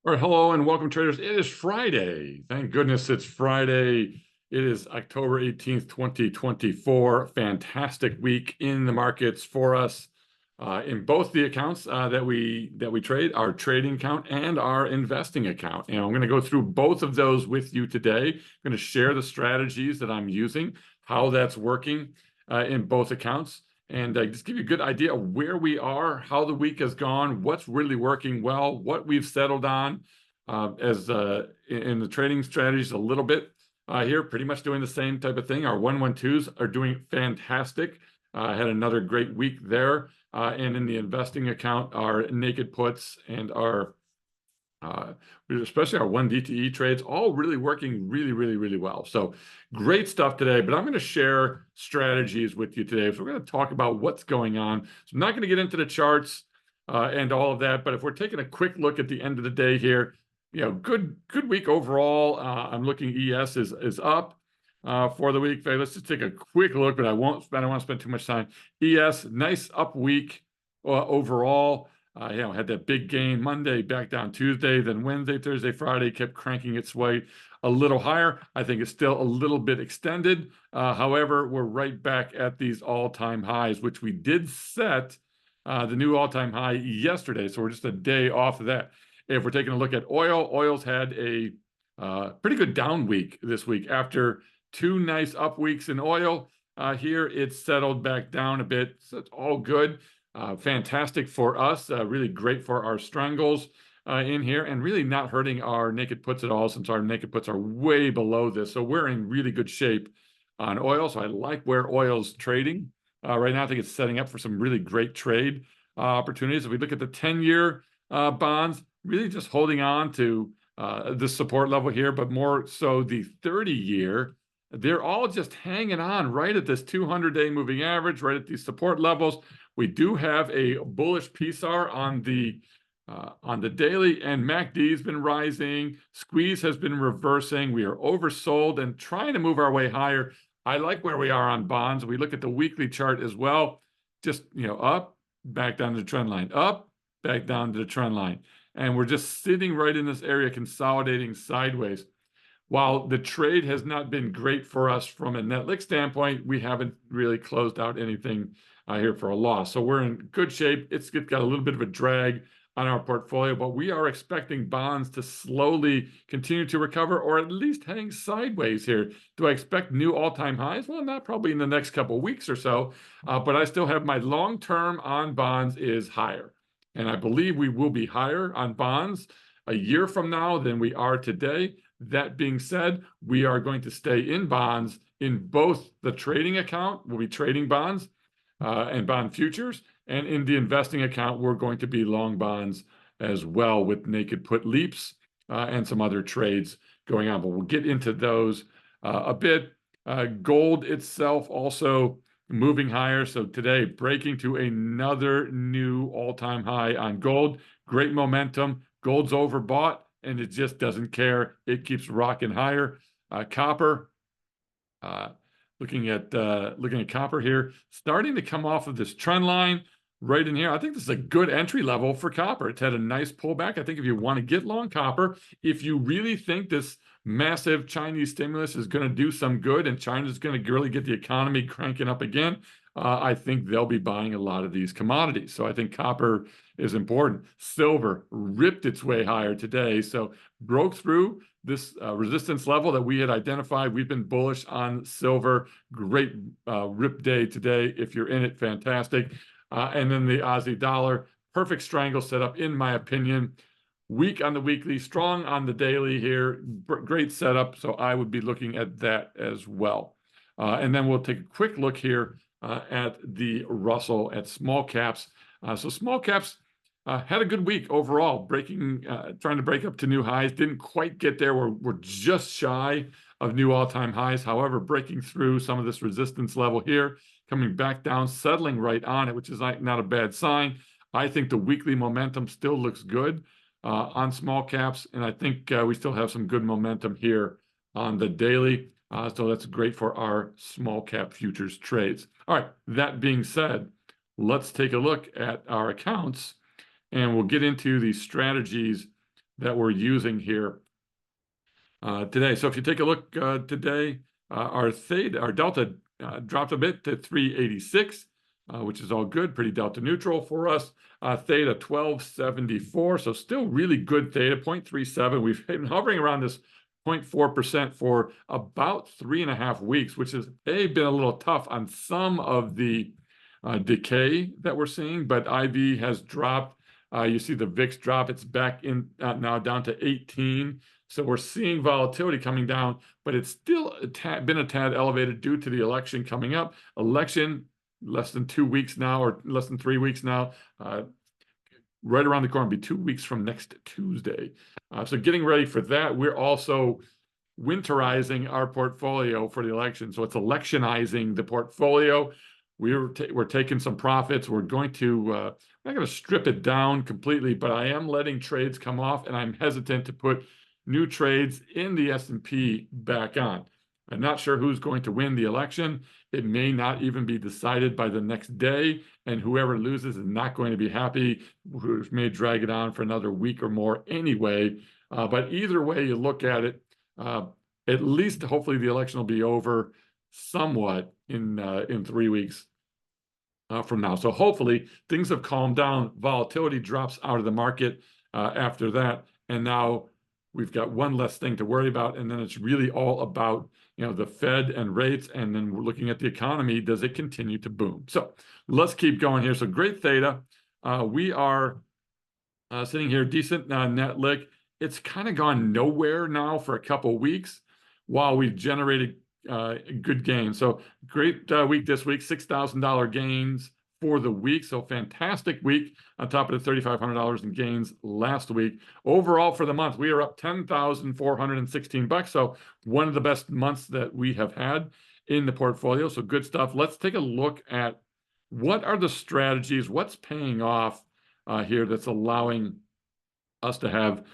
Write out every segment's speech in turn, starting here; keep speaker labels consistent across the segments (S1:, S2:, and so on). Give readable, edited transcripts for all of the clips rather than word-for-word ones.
S1: All right, hello and welcome, traders. It is Friday. Thank goodness it's Friday. It is October 18th, 2024. Fantastic week in the markets for us in both the accounts that we trade, our trading account and our investing account. And I'm going to go through both of those with you today. I'm going to share the strategies that I'm using, how that's working in both accounts, and just give you a good idea of where we are, how the week has gone, what's really working well, what we've settled on as in the trading strategies a little bit here, pretty much doing the same type of thing. Our 112s are doing fantastic. Had another great week there. And in the investing account, our naked puts and our especially our 1 DTE trades, all really working really well. So great stuff today, but I'm going to share strategies with you today. So we're going to talk about what's going on. So I'm not going to get into the charts and all of that, but if we're taking a quick look at the end of the day here, good week overall. I'm looking ES is up for the week. Let's just take a quick look, but I don't want to spend too much time. ES, nice up week overall. Had that big gain Monday, back down Tuesday, then Wednesday, Thursday, Friday, kept cranking its way a little higher. I think it's still a little bit extended. However, we're right back at these all-time highs, which we did set the new all-time high yesterday. So we're just a day off of that. If we're taking a look at oil, oil's had a pretty good down week this week. After two nice up weeks in oil, here it's settled back down a bit. So it's all good. Fantastic for us, really great for our Strangles in here, and really not hurting our naked puts at all, since our naked puts are way below this. So we're in really good shape on oil. So I like where oil's trading right now. I think it's setting up for some really great trade opportunities. If we look at the 10-year bonds, really just holding on to the support level here, but more so the 30-year. They're all just hanging on right at this 200-day moving average, right at these support levels. We do have a bullish PSAR on the daily, and MACD has been rising. Squeeze has been reversing. We are oversold and trying to move our way higher. I like where we are on bonds. We look at the weekly chart as well. Just up, back down to the trend line, up, back down to the trend line, and we're just sitting right in this area, consolidating sideways. While the trade has not been great for us from a net lick standpoint, we haven't really closed out anything here for a loss. So we're in good shape. It's got a little bit of a drag on our portfolio, but we are expecting bonds to slowly continue to recover, or at least hang sideways here. Do I expect new all-time highs? Well, not probably in the next couple of weeks or so, but I still have my long-term on bonds is higher. And I believe we will be higher on bonds a year from now than we are today. That being said, we are going to stay in bonds in both the trading account. We'll be trading bonds and bond futures. And in the investing account, we're going to be long bonds as well, with naked put leaps and some other trades going on. But we'll get into those a bit. Gold itself also moving higher. So today, breaking to another new all-time high on gold. Great momentum. Gold's overbought, and it just doesn't care. It keeps rocking higher. Copper, looking at copper here, starting to come off of this trend line right in here. I think this is a good entry level for copper. It's had a nice pullback. I think if you want to get long copper, if you really think this massive Chinese stimulus is going to do some good and China's going to really get the economy cranking up again, I think they'll be buying a lot of these commodities. So I think copper is important. Silver ripped its way higher today, so broke through this resistance level that we had identified. We've been bullish on silver. Great rip day today. If you're in it, fantastic. And then the Aussie dollar, perfect strangle setup, in my opinion. Weak on the weekly, strong on the daily here. Great setup. So I would be looking at that as well. And then we'll take a quick look here at the Russell at small caps. So small caps had a good week overall, trying to break up to new highs. Didn't quite get there. We're just shy of new all-time highs. However, breaking through some of this resistance level here, coming back down, settling right on it, which is not a bad sign. I think the weekly momentum still looks good on small caps, and I think we still have some good momentum here on the daily. So that's great for our small cap futures trades. All right, that being said, let's take a look at our accounts, and we'll get into the strategies that we're using here today. So if you take a look today, our delta dropped a bit to 386, which is all good, pretty delta neutral for us. Theta 1274, so still really good theta, 0.37. We've been hovering around this 0.4% for about 3.5 weeks, which has been a little tough on some of the decay that we're seeing, but IV has dropped. You see the VIX drop, it's back in now down to 18. So we're seeing volatility coming down, but it's still been a tad elevated due to the election coming up. Election less than 2 weeks now, or less than 3 weeks now. Right around the corner, be 2 weeks from next Tuesday. So getting ready for that. We're also winterizing our portfolio for the election. So it's electionizing the portfolio. We're taking some profits. We're going to, I'm not going to strip it down completely, but I am letting trades come off, and I'm hesitant to put new trades in the S&P back on. I'm not sure who's going to win the election. It may not even be decided by the next day, and whoever loses is not going to be happy, which may drag it on for another week or more anyway. But either way you look at it, at least hopefully the election will be over somewhat in 3 weeks from now. So hopefully things have calmed down. Volatility drops out of the market after that, and now we've got one less thing to worry about, and then it's really all about the Fed and rates, and then we're looking at the economy. Does it continue to boom? So let's keep going here. So great theta. We are sitting here, decent net lick. It's kind of gone nowhere now for a couple weeks while we've generated good gains. So great week this week, $6,000 gains for the week. So fantastic week on top of the $3,500 in gains last week. Overall for the month, we are up $10,416. So one of the best months that we have had in the portfolio. So good stuff. Let's take a look at what are the strategies, what's paying off here that's allowing us to have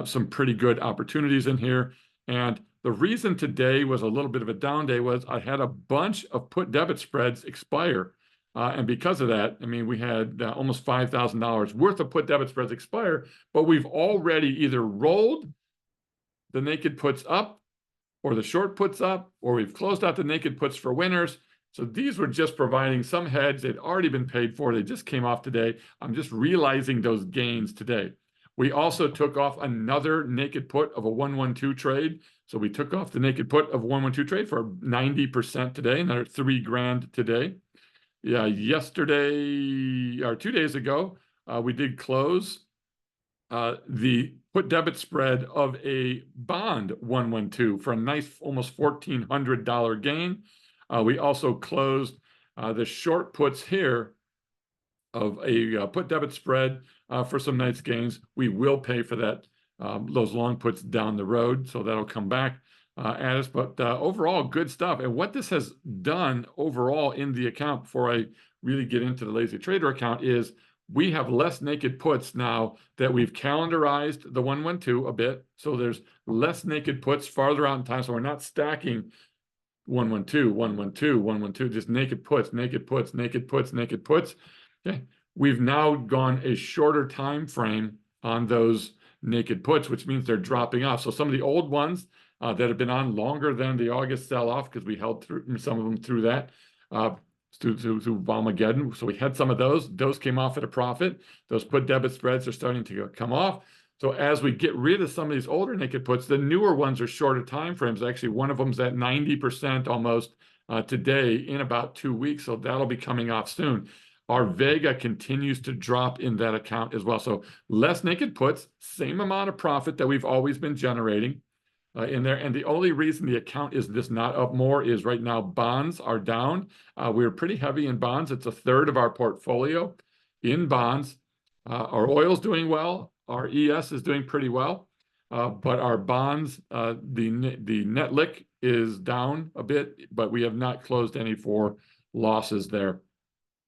S1: some pretty good opportunities in here. And the reason today was a little bit of a down day was I had a bunch of put debit spreads expire. And because of that, I mean, we had almost $5,000 worth of put debit spreads expire, but we've already either rolled the naked puts up or the short puts up, or we've closed out the naked puts for winners. So these were just providing some hedge. They'd already been paid for. They just came off today. I'm just realizing those gains today. We also took off another naked put of a 112 trade. So we took off the naked put of 112 trade for 90% today, another $3,000 today. Yeah, yesterday or 2 days ago, we did close the put debit spread of a bond 112 for a nice almost $1,400 gain. We also closed the short puts here of a put debit spread for some nice gains. We will pay for that, those long puts down the road, so that'll come back at us. But overall, good stuff. And what this has done overall in the account, before I really get into the Lazy Trader account, is we have less naked puts now that we've calendarized the 112 a bit. So there's less naked puts farther out in time. So we're not stacking 112, 112, 112, just naked puts, naked puts, naked puts, naked puts. Okay. We've now gone a shorter time frame on those naked puts, which means they're dropping off. So some of the old ones that have been on longer than the August sell-off, because we held through some of them through that, through Volmageddon. So we had some of those. Those came off at a profit. Those put debit spreads are starting to come off. So as we get rid of some of these older naked puts, the newer ones are shorter time frames. Actually, one of them's at 90% almost today in about 2 weeks. So that'll be coming off soon. Our Vega continues to drop in that account as well. So less naked puts, same amount of profit that we've always been generating in there. And the only reason the account is this not up more is right now bonds are down. We're pretty heavy in bonds. It's a third of our portfolio in bonds. Our oil's doing well. Our ES is doing pretty well. But our bonds, the net lick is down a bit, but we have not closed any for losses there.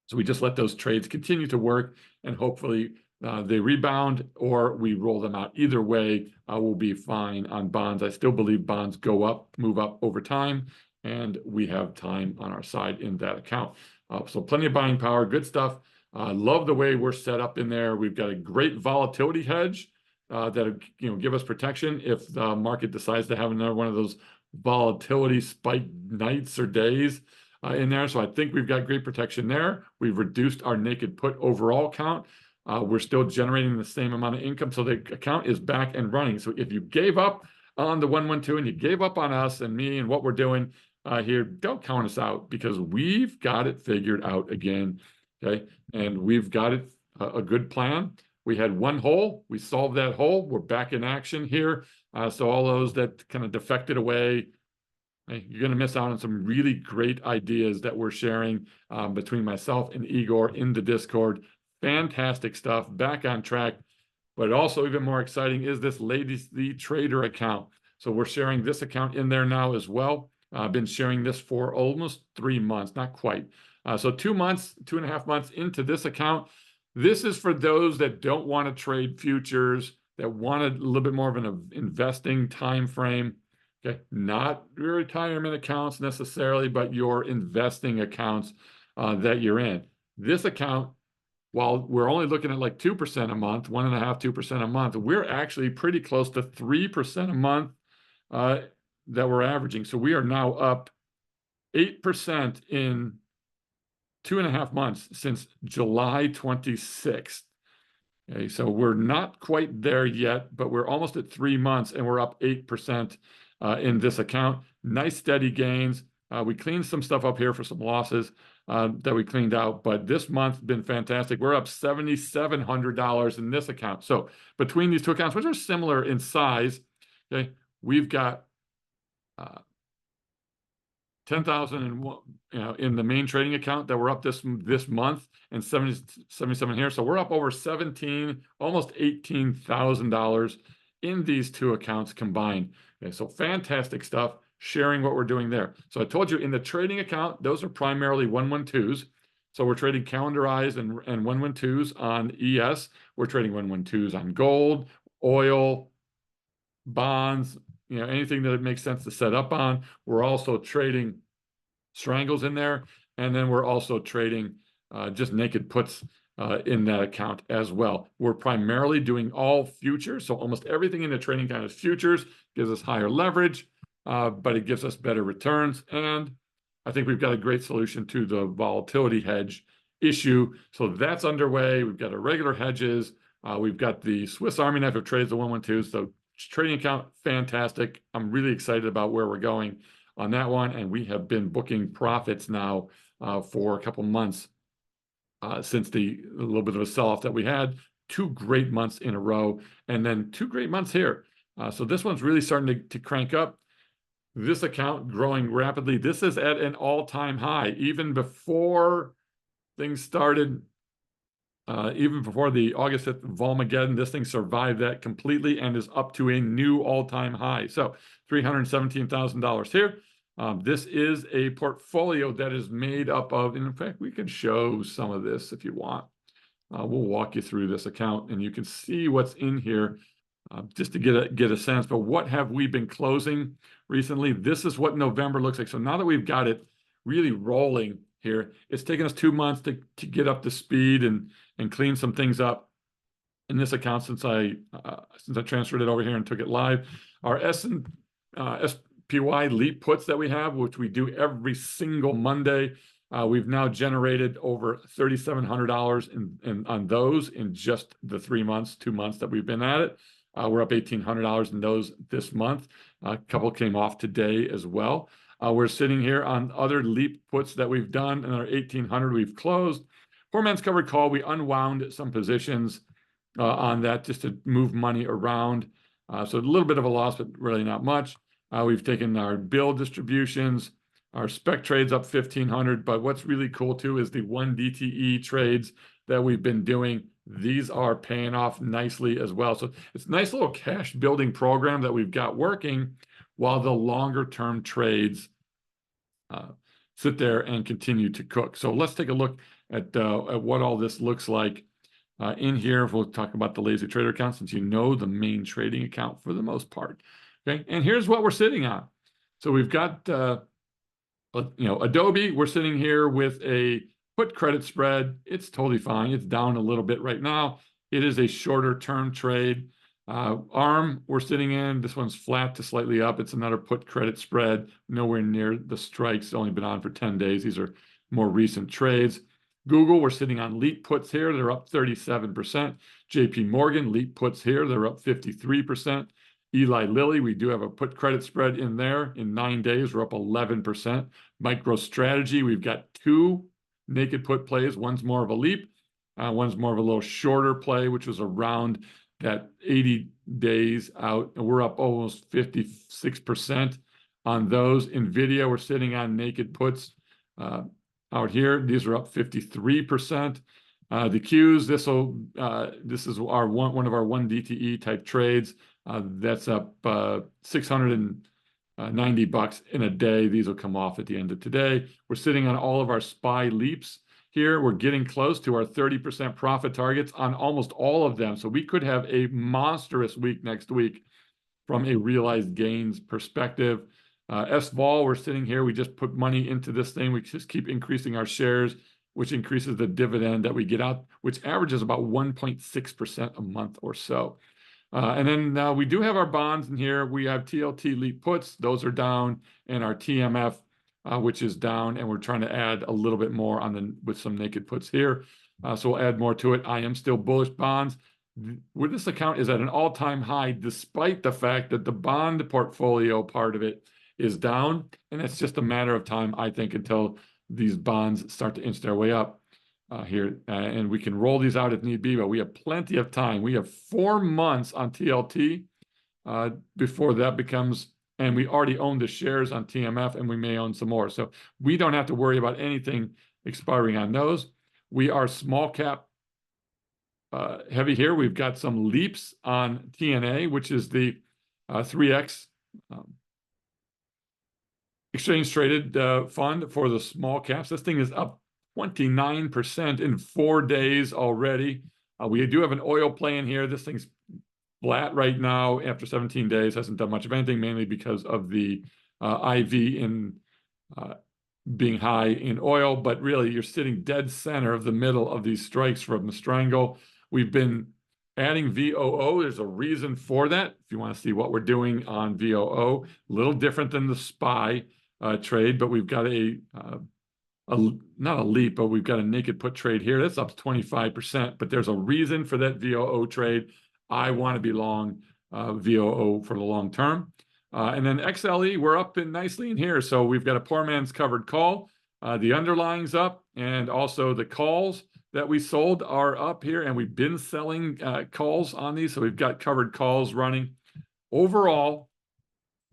S1: So we just let those trades continue to work, and hopefully they rebound or we roll them out. Either way, we'll be fine on bonds. I still believe bonds go up, move up over time, and we have time on our side in that account. So plenty of buying power, good stuff. Love the way we're set up in there. We've got a great volatility hedge that give us protection if the market decides to have another one of those volatility spike nights or days in there. So I think we've got great protection there. We've reduced our naked put overall count. We're still generating the same amount of income, so the account is back and running. So if you gave up on the 112 and you gave up on us and me and what we're doing here, don't count us out, because we've got it figured out again. Okay, and we've got it a good plan. We had one hole, we solved that hole, we're back in action here. So all those that kind of defected away, you're going to miss out on some really great ideas that we're sharing between myself and Igor in the Discord. Fantastic stuff, back on track. But also even more exciting is this Lazy Trader account. So we're sharing this account in there now as well. I've been sharing this for almost 3 months, not quite. So 2 months, 2.5 months into this account. This is for those that don't want to trade futures, that want a little bit more of an investing time frame. Okay, not your retirement accounts necessarily, but your investing accounts that you're in. This account, while we're only looking at like 2% a month, 1.5%, 2% a month, we're actually pretty close to 3% a month that we're averaging. So we are now up 8% in 2.5 months since July 26th. Okay, so we're not quite there yet, but we're almost at 3 months and we're up 8% in this account. Nice steady gains. We cleaned some stuff up here for some losses that we cleaned out, but this month's been fantastic. We're up $7,700 in this account. So between these two accounts, which are similar in size, okay, we've got 10,000 in the main trading account that we're up this month, and 77 here. So we're up over 17, almost $18,000 in these two accounts combined. Okay, so fantastic stuff, sharing what we're doing there. So I told you in the trading account, those are primarily 112s. So we're trading calendarized and 112s on ES. We're trading 112s on gold, oil, bonds, anything that it makes sense to set up on. We're also trading Strangles in there, and then we're also trading just naked puts in that account as well. We're primarily doing all futures, so almost everything in the trading account is futures. Gives us higher leverage, but it gives us better returns, and I think we've got a great solution to the volatility hedge issue. So that's underway. We've got our regular hedges. We've got the Swiss Army knife of trades, the 112. So trading account, fantastic. I'm really excited about where we're going on that one. And we have been booking profits now for a couple months since a little bit of a sell-off that we had. 2 great months in a row, and then 2 great months here. So this one's really starting to crank up. This account growing rapidly. This is at an all-time high. Even before things started, even before the August 5th Volmageddon, this thing survived that completely and is up to a new all-time high. So $317,000 here. This is a portfolio that is made up of, and in fact, we can show some of this if you want. We'll walk you through this account and you can see what's in here just to get a sense. But what have we been closing recently? This is what November looks like. So now that we've got it really rolling here, it's taken us 2 months to get up to speed and clean some things up in this account since I transferred it over here and took it live. Our SPY Leap puts that we have, which we do every single Monday, we've now generated over $3,700 on those in just the 2 months that we've been at it. We're up $1,800 in those this month. A couple came off today as well. We're sitting here on other Leap puts that we've done, and our 1,800 we've closed. Poor man's covered call, we unwound some positions on that just to move money around. So a little bit of a loss, but really not much. We've taken our bill distributions, our spec trades up 1,500, but what's really cool too is the 1 DTE trades that we've been doing. These are paying off nicely as well. So it's a nice little cash building program that we've got working while the longer term trades sit there and continue to cook. So let's take a look at what all this looks like in here. We'll talk about the lazy trader account since you know the main trading account for the most part. Okay, and here's what we're sitting on. So we've got Adobe. We're sitting here with a put credit spread. It's totally fine. It's down a little bit right now. It is a shorter term trade. ARM, we're sitting in. This one's flat to slightly up. It's another put credit spread, nowhere near the strikes. It's only been on for 10 days. These are more recent trades. Google, we're sitting on leap puts here. They're up 37%. JP Morgan, leap puts here. They're up 53%. Eli Lilly, we do have a put credit spread in there. In 9 days, we're up 11%. MicroStrategy, we've got 2 naked put plays. One's more of a leap. One's more of a little shorter play, which was around that 80 days out. And we're up almost 56% on those. NVIDIA, we're sitting on naked puts out here. These are up 53%. The Qs, this is our one of our 1 DTE type trades. That's up $690 in a day. These will come off at the end of today. We're sitting on all of our SPY leaps here. We're getting close to our 30% profit targets on almost all of them. So we could have a monstrous week next week from a realized gains perspective. SVOL, we're sitting here. We just put money into this thing. We just keep increasing our shares, which increases the dividend that we get out, which averages about 1.6% a month or so. And then we do have our bonds in here. We have TLT leap puts. Those are down, and our TMF, which is down, and we're trying to add a little bit more with some naked puts here. So we'll add more to it. I am still bullish bonds. Where this account is at an all-time high, despite the fact that the bond portfolio part of it is down, and it's just a matter of time, I think, until these bonds start to inch their way up here. And we can roll these out if need be, but we have plenty of time. We have 4 months on TLT before that becomes, and we already own the shares on TMF, and we may own some more. So we don't have to worry about anything expiring on those. We are small cap heavy here. We've got some leaps on TNA, which is the 3X exchange traded fund for the small caps. This thing is up 29% in 4 days already. We do have an oil play in here. This thing's flat right now after 17 days. Hasn't done much of anything, mainly because of the IV in being high in oil. But really, you're sitting dead center of the middle of these strikes from the Strangle. We've been adding VOO. There's a reason for that. If you want to see what we're doing on VOO, a little different than the SPY trade, but we've got not a leap, but we've got a naked put trade here. That's up 25%, but there's a reason for that VOO trade. I want to be long VOO for the long term. And then XLE, we're up nicely in here. So we've got a poor man's covered call. The underlying's up, and also the calls that we sold are up here, and we've been selling calls on these. So we've got covered calls running. Overall,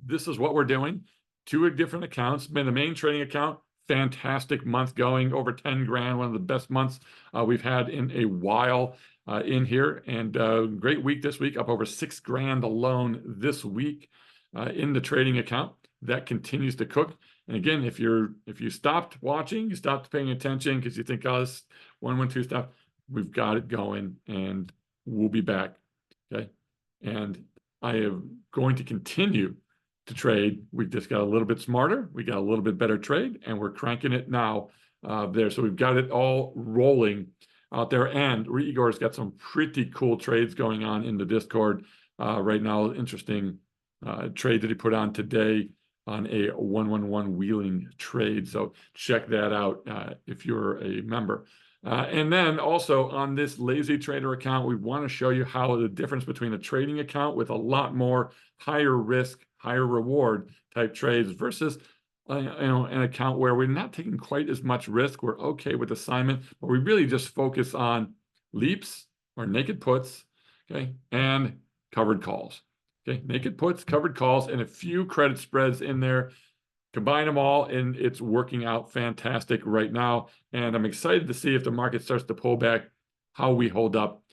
S1: this is what we're doing. 2 different accounts. Been the main trading account, fantastic month going, over 10 grand, one of the best months we've had in a while in here. And great week this week, up over 6 grand alone this week in the trading account. That continues to cook. And again, if you stopped watching, you stopped paying attention because you think, oh, this 112 stuff, we've got it going, and we'll be back. Okay. And I am going to continue to trade. We just got a little bit smarter. We got a little bit better trade, and we're cranking it now there. So we've got it all rolling out there. And Igor's got some pretty cool trades going on in the Discord right now. Interesting trade that he put on today on a 111 wheeling trade. So check that out if you're a member. And then also on this Lazy Trader account, we want to show you how the difference between a trading account with a lot more higher risk, higher reward type trades versus an account where we're not taking quite as much risk. We're okay with assignment, but we really just focus on leaps or naked puts, okay, and covered calls. Okay, naked puts, covered calls, and a few credit spreads in there. Combine them all, and it's working out fantastic right now. And I'm excited to see if the market starts to pull back, how we hold up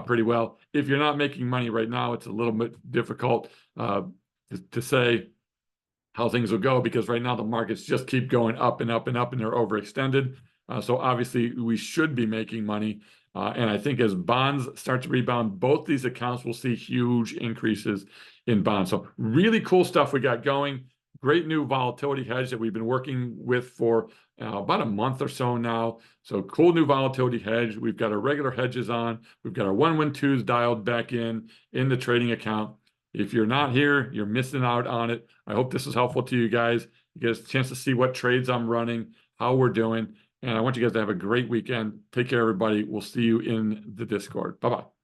S1: pretty well. If you're not making money right now, it's a little bit difficult to say how things will go, because right now the markets just keep going up and up and up, and they're overextended. So obviously we should be making money. And I think as bonds start to rebound, both these accounts will see huge increases in bonds. So really cool stuff we got going. great new volatility hedge that we've been working with for about a month or so now. So cool new volatility hedge. We've got our regular hedges on. We've got our 112s dialed back in the trading account. If you're not here, you're missing out on it. I hope this is helpful to you guys. You get a chance to see what trades I'm running, how we're doing. And I want you guys to have a great weekend. Take care, everybody. We'll see you in the Discord. Bye-bye.